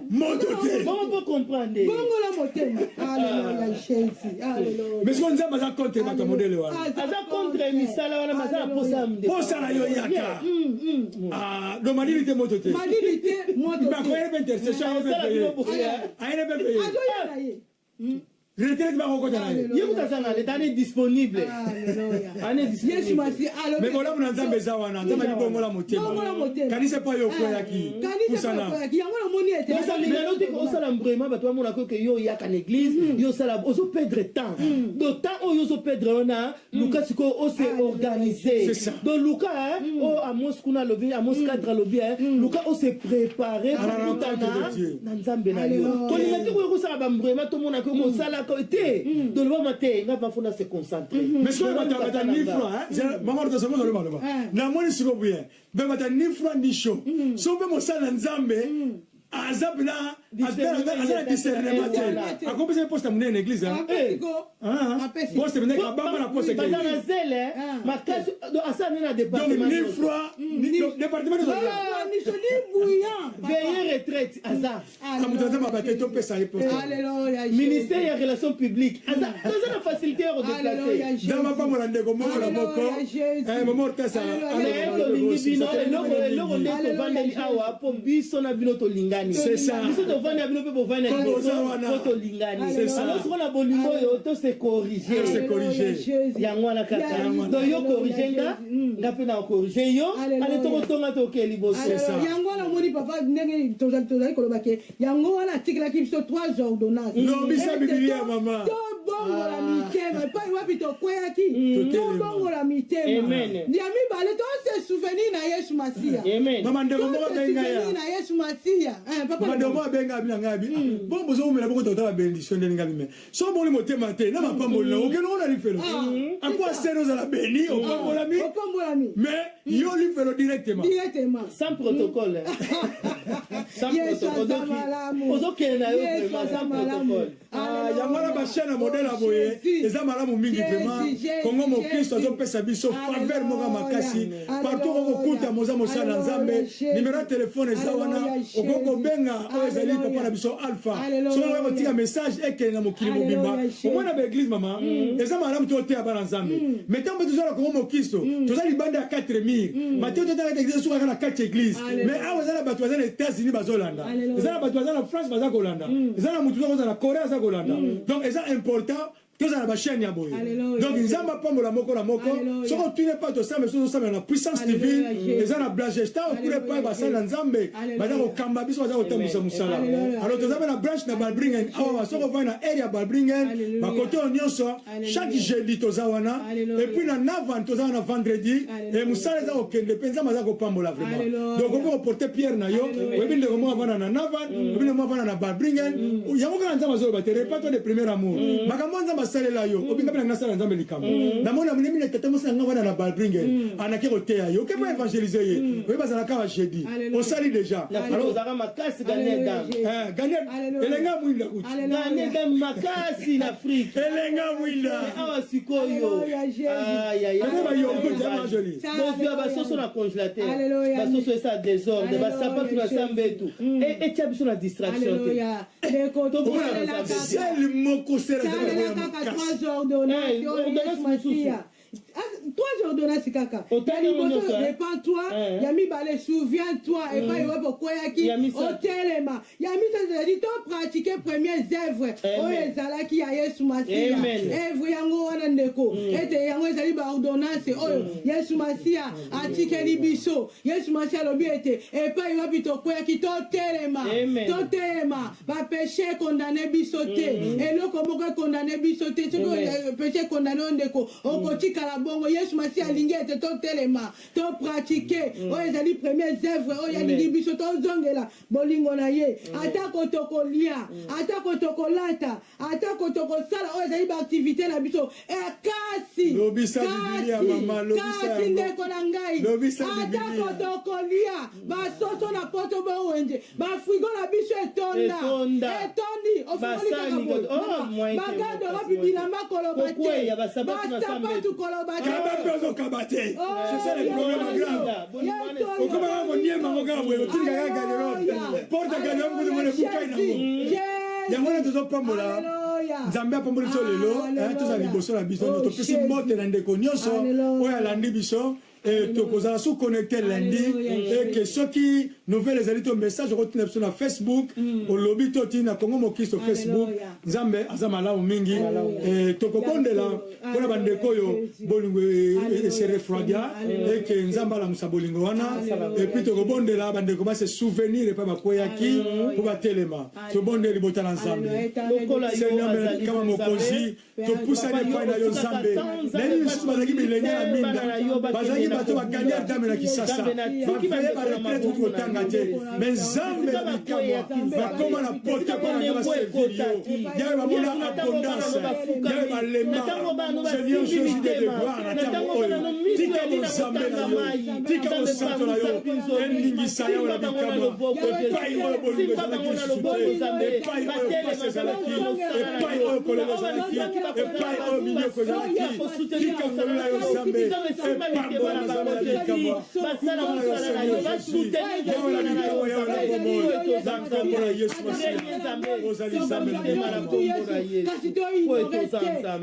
motote bon peut comprendre bongo la motema alléluia Jésus alléluia mais ce qu'on dit baza contre bato modèle wana aza contre misala wana masala posa na yo yaka donc malilité motote malilité motote ba ko yebe intercession ayebe peye retraite ba ko tana yeko tazanga l'état est disponible Yesu masi alors mais bola muna nzambe za wana nzambe ni bongo la motema kanisa pa yo ko yaki kusana yango na moni ete ça lingano te ko sala vraiment bato ba mona ko ke yo yaka na église yo sala ozo perdre temps d'autant o yo zo perdre ona luka siko o se organiser donc luka o amos kuna lobi amos 4 lobi luka o se préparer pour na nzambe na yo to lingati ko sala ba vraiment to mona ko sala côté de le matin nga va fona se concentrer mais ce que bata ni franc maman de seconde le malba na moni siko buye be bata ni franc ni chaud so be mo sala nzambe azabna azana discernement akompese poste mon église poste mon église bamba la poste bazana zele makasi asana na département donc ni franc ni département de ni joli bouillant veiller retraite azar amutata mabate to pesa ye poste alléluia ministère des relations publiques azar azana facilité de déplacer dans ma femme la ndeko moko la moko maman Hortense ale lingi bino eloko ndeko vandeli awa po biso na bino to lingani c'est ça biso to vanda bino pe bo vanda to lingani c'est ça alors na bolingo yo to se corriger yango wana kaka donc yo corriger nga pe na corriger yo ale to tonga to ke liboso yango wana moni papa ndenge tozali koloba ke yango wana atikela ki biso 3 ordonnances non bisa bibilia mama tobongola mitema epai wapi tokweyaki tobongola mitema Amen. ya mibale tose souvenir na Yesu Masiya Amen. Mama ndeko moko benga ya. souvenir na Yesu Masiya papa Mama ndeko moko benga bina ngabi. Bon bozo umela boko tota benediction ndeni ngabi me. So boli motema te na mapambo na okeno na lifelo. À quoi sert nous à la béni au pambola mi? Mais yo lifelo directement. Sans protocole. Sans protocole. Ozokene na yo vraiment sans protocole. Yamala bashana modèle aboye eza malamu mingi vraiment Kongo mo Kristo azopesa biso faveur moka makasi partout ko kuta moza mosala nzambe numéro de téléphone eza wana okoko benga o ezali papa na biso alpha so ngo kotika message ekele na mokili mobimba omona ba église mama eza malamu to te abana nzambe metambo tozala Kongo mo Kristo tozali banda ya 4000 Matthieu to tata église suka na 4 église mais awa eza na bato bazana États-Unis bazolanda eza na bato bazana France bazakolanda eza na mutu bazana Korea bazakolanda donc c'est important que ça la chaîne ya boye donc nzamba pambola moko na moko soko tune pas to ça mais so ça na puissance divine eza na blage sta okure pa ba sana nzambe baza ko kamba biso baza ko tambisa musala alors to zaba na branch na Balbringen awa soko va na area Balbringen ba kote onyoso chaque jeudi to zawana et puis na navan to zawana vendredi et musala za okende penza maza ko pambola vraiment donc on peut porter pierre na yo webi ndeko mo avana na navan webi ndeko mo avana na Balbringen yango kana nzamba zo ba te repato de premier amour makambo nzamba salela yo obinga bina nasala nzambe likambo namona mune mine tata musanga wana na Balbringen anake koteya yo ke pas évangéliser ye we bazala ka jeudi on sali déjà alors zaka makasi gagner dam gagner elenga mwinda kuti gagner dam makasi na Afrique elenga mwinda awa sikoyo ay ba yo ko jama joli bozwa basoso na congélateur basoso esa désordre basapatu na sambetu et tia biso na distraction te seul moko sera kaka 3 ordonnances 3 ordonnances kaka répands-toi yami bale souviens-toi et pas yo bokoyaki otelema yami ça dit to pratiquer premières œuvres o ezalaki ya Yesu Masiya œuvre yango wana ndeko ete yango ezali ba ordonnance oyo Yesu Masiya atikeli biso Yesu Masiya lobi ete et pas yo bito koyaki totelema ba péché condamné biso te eloko moko condamné biso te ce péché condamné ndeko okotika la bongo Yesu Masiya alingi ete totelema to pratiquer oyo ezali premières œuvres oyo alingi biso tozongela bolingo na ye atako tokolia atako tokolata atako tokosala oyo ezali baactivité na biso kasi kasi ndeko na ngai atako tokolia basoso na poto bowenje bafrigo na biso etondi bagado bapibila makoloba te basapatu koloba te kabate c'est ça le problème grave okoma ko niema ngoga bwe otinga ga garderobe porte garderobe ko mo bukai nango yango na tozo pambola nzambe apambola biso lelo toza liboso na biso topesi mote na ndeko nyonso oyo alandi biso et tokozala sous connecté lundi et que ceux qui nouvelles ezali to message okotina biso na Facebook olobi toti na Kongo mo Kristo Facebook nzambe aza malamu mingi et tokokondela mpona bandeko oyo bolingo se refroidia et que nzambe alamusa bolingo wana et puis tokobondela bandeko base souvenir epa bakweyaki mpo batelema tobondeli bota na nzambe kama mokonzi topusani epai na yo nzambe nayebi lisusu bazalaki bilenge na minda bazalaki bato baganye dame na kisasa baveye baretraite kutu kotanga te me nzambe na bikamwa bakoma na pota mpona baservir yo yawe bamona abondance yawe balema seigneur jésus de devoir na ntango oyo tika bozambe na yo tika bosanto na yo eningisa yawe na bikamwa epai oyo bolingo ezalaki lisusu te epai oyo pasi ezalaki epai oyo kolelo ezalaki epai oyo minyoko ezalaki tika ngolola yo nzambe epambola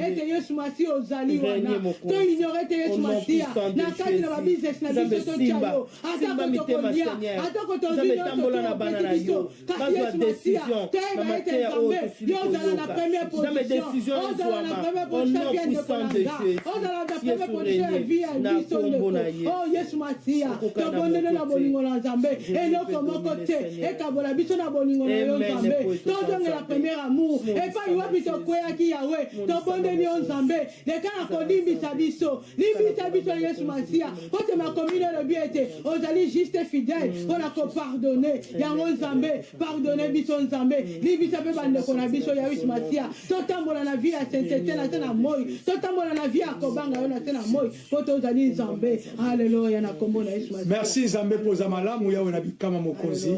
ete Yesu Masiya ozali wana to ignore ete Yesu Masiya na kati na babusiness na biso tochayo atako tokolia atako totambola na bana na yo kasi Yesu Masiya toyeba ete nzambe yo ozala na première position ozala na première position bien de kolanga ozala na première position ya vie ya biso ndeko Oh Yesu Masia, tobondelo na bolingo na Nzambe. Eloko moko te, ekabola biso na bolingo na yo Nzambe. Tozonge la première amour. Et pas yobi to kwea ki Yahweh. Tobondeli yo Nzambe. Leka na kodimbisa biso. Limbisa biso Yesu Masia. Kote ma commune le biete. Ozali juste fidèle. On a ko pardonner. Yango Nzambe, pardonner biso Nzambe. Limbisa pe bande ko na biso Yesu Masia. Totambola na vie ya sainteté na tena moi. Totambola na vie ya kobanga yo na tena moi. Kote ozali Nzambe. Alléluia na kombo na Yesu Masia. Merci Nzambe poza malamu yawe na bikama mokonzi.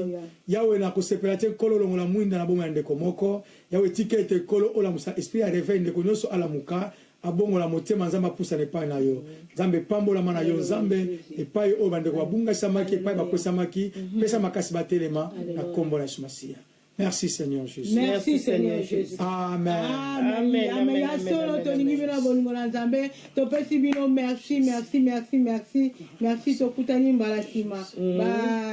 Yawe na kusepela te kolo longo la mwinda na bonga ndeko moko. Yawe tikete kolo ola musa esprit ya réveil ndeko nyoso ala muka. Abongo la motema Nzamba pusa ne pa na yo. Nzambe pambola mana yo Nzambe epai o bande ko bunga samaki epai ba samaki pesa makasi batelema na kombo na Yesu Masia. Merci Seigneur Jésus. Merci Seigneur Jésus. Amen. Amen. Amen. Ya solo to ningi bina bolingo na Nzambe. To pesi bino merci, merci, merci, merci. Merci to kutani mbala sima. Bye.